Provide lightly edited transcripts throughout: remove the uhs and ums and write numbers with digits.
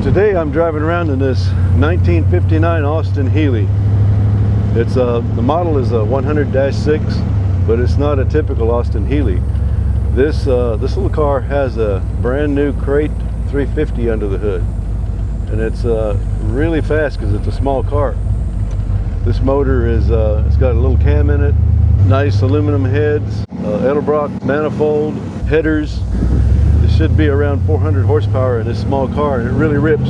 Today I'm driving around in this 1959 Austin Healey. The model is a 100-6, but it's not a typical Austin Healey. This little car has a brand new crate 350 under the hood, and it's really fast because it's a small car. This motor is it's got a little cam in it, nice aluminum heads, Edelbrock manifold, headers. This should be around 400 horsepower in this small car, and it really rips.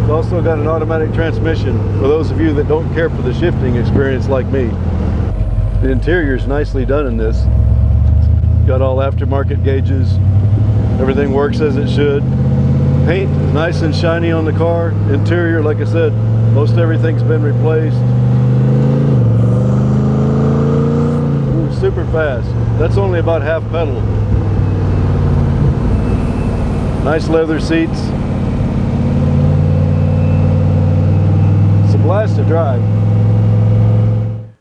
It's also got an automatic transmission for those of you that don't care for the shifting experience like me. The interior is nicely done in this. Got all aftermarket gauges. Everything works as it should. Paint is nice and shiny on the car. Interior, like I said, most everything's been replaced. Ooh, super fast. That's only about half pedal. Nice leather seats. It's a blast to drive.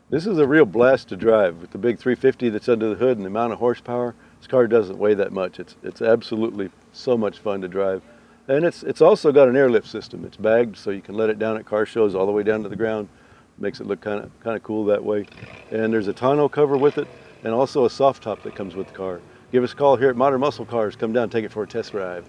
This is a real blast to drive with the big 350 that's under the hood and the amount of horsepower. This car doesn't weigh that much. It's absolutely so much fun to drive. And it's also got an airlift system. It's bagged, so you can let it down at car shows all the way down to the ground. Makes it look kind of cool that way. And there's a tonneau cover with it, and also a soft top that comes with the car. Give us a call here at Modern Muscle Cars. Come down and take it for a test drive.